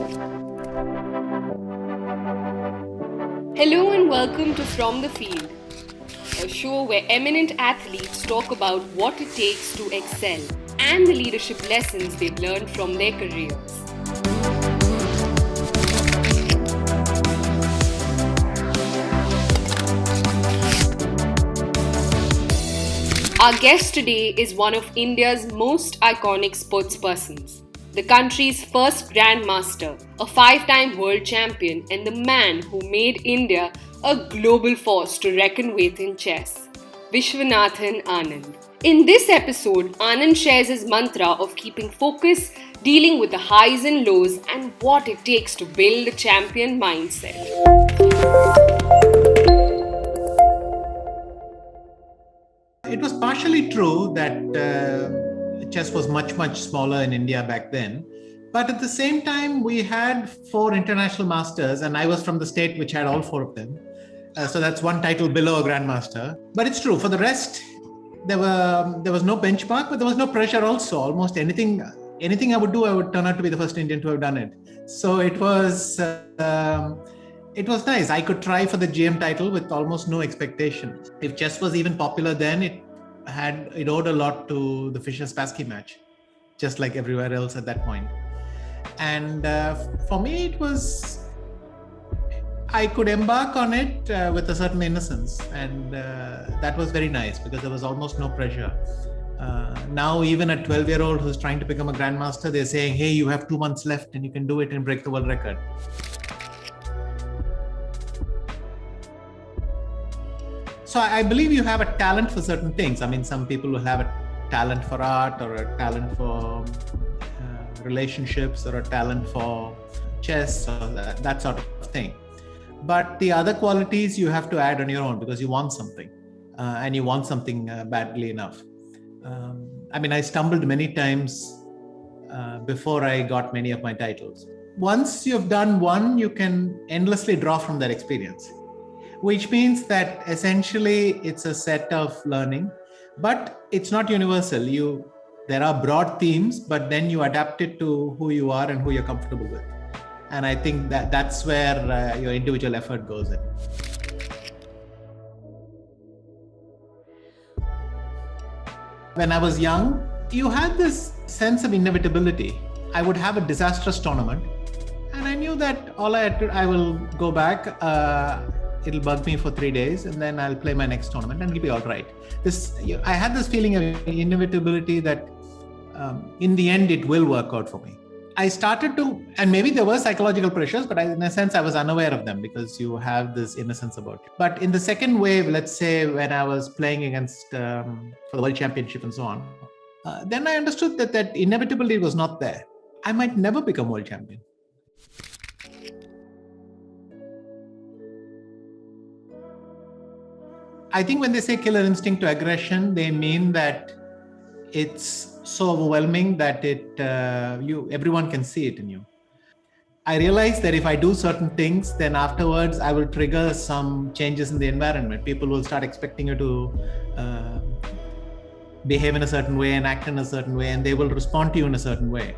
Hello and welcome to From the Field, a show where eminent athletes talk about what it takes to excel and the leadership lessons they've learned from their careers. Our guest today is one of India's most iconic sportspersons, the country's first grandmaster, a 5-time world champion, and the man who made India a global force to reckon with in chess, Viswanathan Anand. In this episode, Anand shares his mantra of keeping focus, dealing with the highs and lows, and what it takes to build a champion mindset. It was partially true that chess was much, much smaller in India back then. But at the same time, we had 4 international masters, and I was from the state which had all 4 of them. So that's one title below a grandmaster. But it's true. For the rest, there was no benchmark, but there was no pressure also. Almost anything I would do, I would turn out to be the first Indian to have done it. So it was nice. I could try for the GM title with almost no expectation. If chess was even popular then, it owed a lot to the Fischer-Spassky match, just like everywhere else at that point. And for me, I could embark on it with a certain innocence, and that was very nice because there was almost no pressure. Now, even a 12-year-old who's trying to become a grandmaster, they're saying, hey, you have 2 months left and you can do it and break the world record. So I believe you have a talent for certain things. I mean, some people will have a talent for art or a talent for relationships or a talent for chess or that sort of thing. But the other qualities you have to add on your own because you want something and you want something badly enough. I stumbled many times before I got many of my titles. Once you've done one, you can endlessly draw from that experience, which means that essentially it's a set of learning, but it's not universal. There are broad themes, but then you adapt it to who you are and who you're comfortable with. And I think that's where your individual effort goes in. When I was young, you had this sense of inevitability. I would have a disastrous tournament, and I knew that I will go back, it'll bug me for 3 days, and then I'll play my next tournament and it'll be all right. I had this feeling of inevitability that in the end, it will work out for me. I started to, and maybe there were psychological pressures, but in a sense, I was unaware of them because you have this innocence about it. But in the second wave, let's say when I was playing against for the World Championship and so on, then I understood that inevitability was not there. I might never become world champion. I think when they say killer instinct to aggression, they mean that it's so overwhelming that everyone can see it in you. I realized that if I do certain things, then afterwards I will trigger some changes in the environment. People will start expecting you to behave in a certain way and act in a certain way, and they will respond to you in a certain way.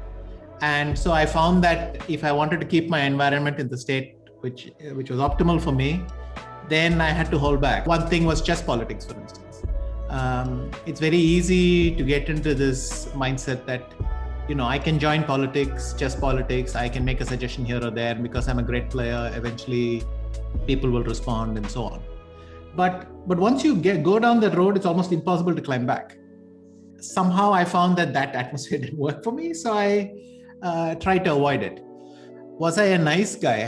And so I found that if I wanted to keep my environment in the state which was optimal for me, then I had to hold back. One thing was chess politics, for instance. It's very easy to get into this mindset that, I can join politics, chess politics, I can make a suggestion here or there because I'm a great player, eventually people will respond and so on. But once you go down that road, it's almost impossible to climb back. Somehow I found that atmosphere didn't work for me, so I tried to avoid it. Was I a nice guy?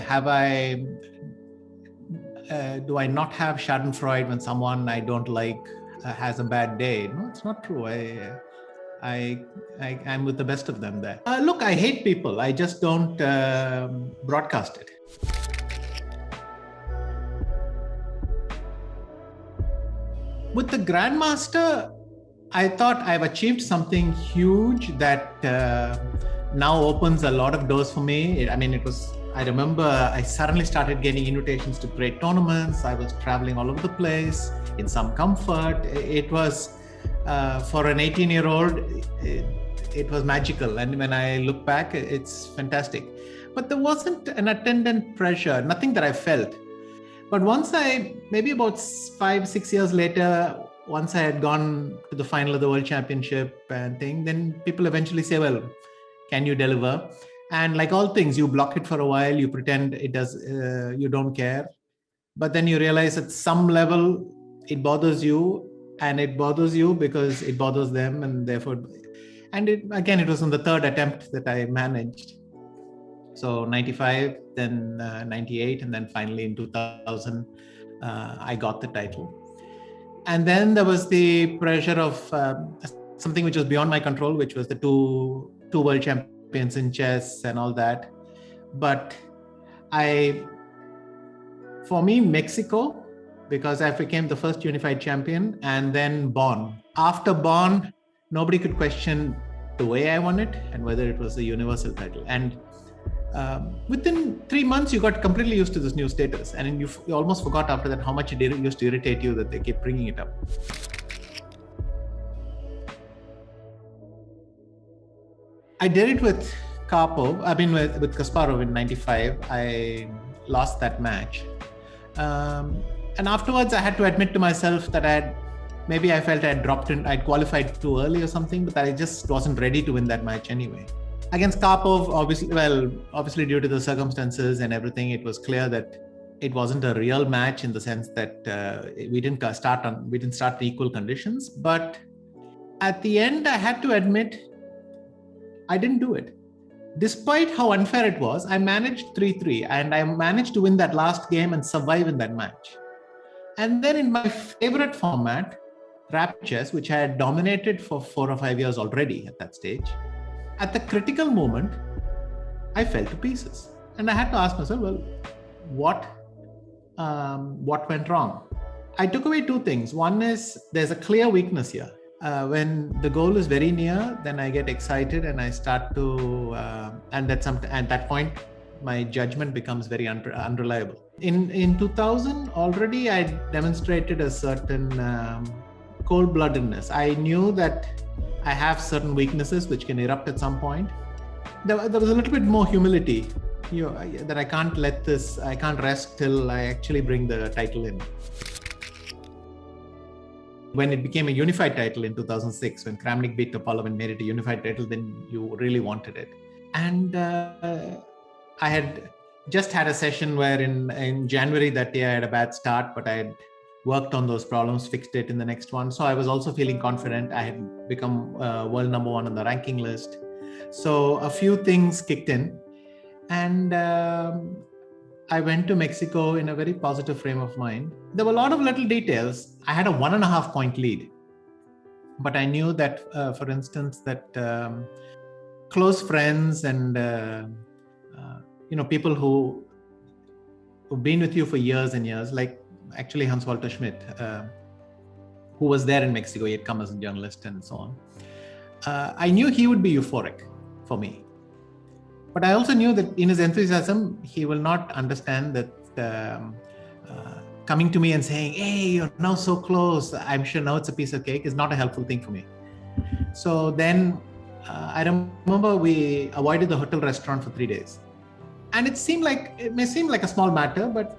Do I not have schadenfreude when someone I don't like has a bad day? No, it's not true. I'm with the best of them there. Look, I hate people. I just don't broadcast it. With the grandmaster, I thought I've achieved something huge that now opens a lot of doors for me. I remember I suddenly started getting invitations to great tournaments. I was traveling all over the place in some comfort. It was, for an 18-year-old, it was magical. And when I look back, it's fantastic. But there wasn't an attendant pressure, nothing that I felt. But maybe about 5-6 years later, once I had gone to the final of the World Championship and thing, then people eventually say, well, can you deliver? And like all things, you block it for a while, you pretend you don't care. But then you realize at some level, it bothers you, and it bothers you because it bothers them. And therefore, it was on the third attempt that I managed. So 95, then 98, and then finally in 2000, I got the title. And then there was the pressure of something which was beyond my control, which was the two world champions in chess and all that. But for me, Mexico, because I became the first unified champion, and then Bonn. After Bonn, nobody could question the way I won it and whether it was a universal title. And within 3 months, you got completely used to this new status. And you almost forgot after that how much it used to irritate you that they keep bringing it up. I did it with with Kasparov in 95. I lost that match. And afterwards, I had to admit to myself that I felt I had dropped in, I'd qualified too early or something, but I just wasn't ready to win that match anyway. Against Karpov, obviously due to the circumstances and everything, it was clear that it wasn't a real match in the sense that we didn't start on equal conditions. But at the end, I had to admit I didn't do it. Despite how unfair it was, I managed 3-3, and I managed to win that last game and survive in that match. And then in my favorite format, rapid chess, which I had dominated for 4 or 5 years already at that stage, at the critical moment, I fell to pieces. And I had to ask myself, well, what went wrong? I took away 2 things. One is there's a clear weakness here. When the goal is very near, then I get excited and I start to, at that point, my judgment becomes very unreliable. In 2000, already I demonstrated a certain cold-bloodedness. I knew that I have certain weaknesses which can erupt at some point. There was a little bit more humility, that I can't rest till I actually bring the title in. When it became a unified title in 2006, when Kramnik beat Topalov and made it a unified title, then you really wanted it. And I had just had a session where in January that year I had a bad start, but I had worked on those problems, fixed it in the next one. So I was also feeling confident. I had become world number 1 on the ranking list. So a few things kicked in, and I went to Mexico in a very positive frame of mind. There were a lot of little details. I had a 1.5 point lead, but I knew that, for instance, that close friends and people who've been with you for years and years, like actually Hans-Walter Schmidt, who was there in Mexico, he had come as a journalist and so on. I knew he would be euphoric for me. But I also knew that in his enthusiasm, he will not understand that coming to me and saying, hey, you're now so close, I'm sure now it's a piece of cake, is not a helpful thing for me. So then I remember we avoided the hotel restaurant for 3 days. And it may seem like a small matter, but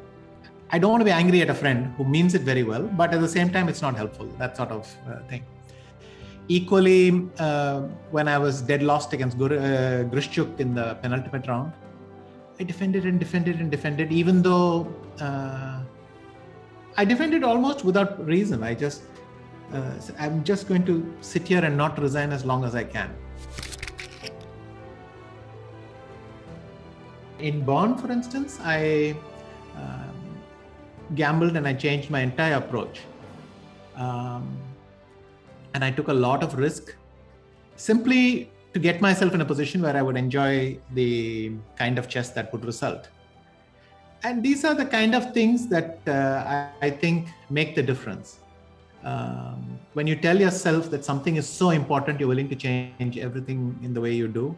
I don't want to be angry at a friend who means it very well, but at the same time, it's not helpful, that sort of thing. Equally, when I was dead lost against Grishchuk in the penultimate round, I defended and defended and defended, even though I defended almost without reason. I'm just going to sit here and not resign as long as I can. In Bonn, for instance, I gambled and I changed my entire approach. And I took a lot of risk simply to get myself in a position where I would enjoy the kind of chess that would result. And these are the kind of things that I think make the difference. When you tell yourself that something is so important, you're willing to change everything in the way you do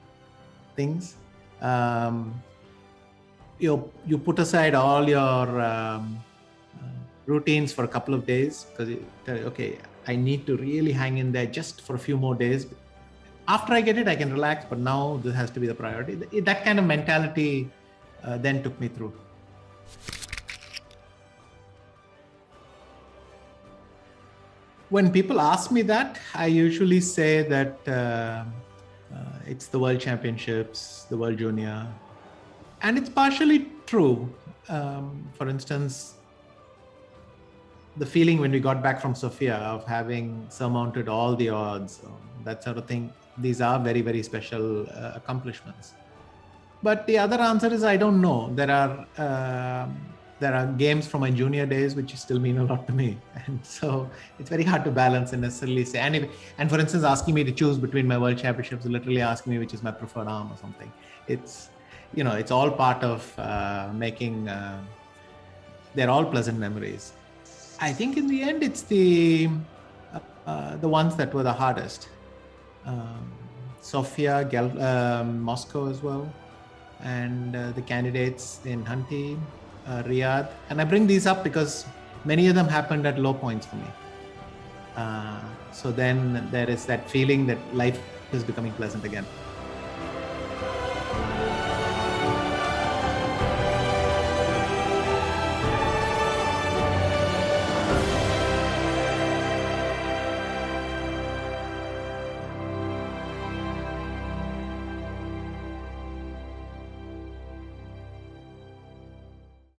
things. You put aside all your routines for a couple of days because you tell, okay, I need to really hang in there just for a few more days after I get it, I can relax, but now this has to be the priority. That kind of mentality then took me through. When people ask me that, I usually say that it's the World Championships, the World Junior, and it's partially true. For instance, the feeling when we got back from Sofia of having surmounted all the odds, that sort of thing, these are very, very special accomplishments. But the other answer is I don't know. There are games from my junior days which still mean a lot to me, and so it's very hard to balance and necessarily say. And for instance, asking me to choose between my World Championships, literally asking me which is my preferred arm or something. It's all part of making. They're all pleasant memories. I think in the end, it's the ones that were the hardest. Sofia, Moscow as well, and the candidates in Hunty, Riyadh. And I bring these up because many of them happened at low points for me. So then there is that feeling that life is becoming pleasant again.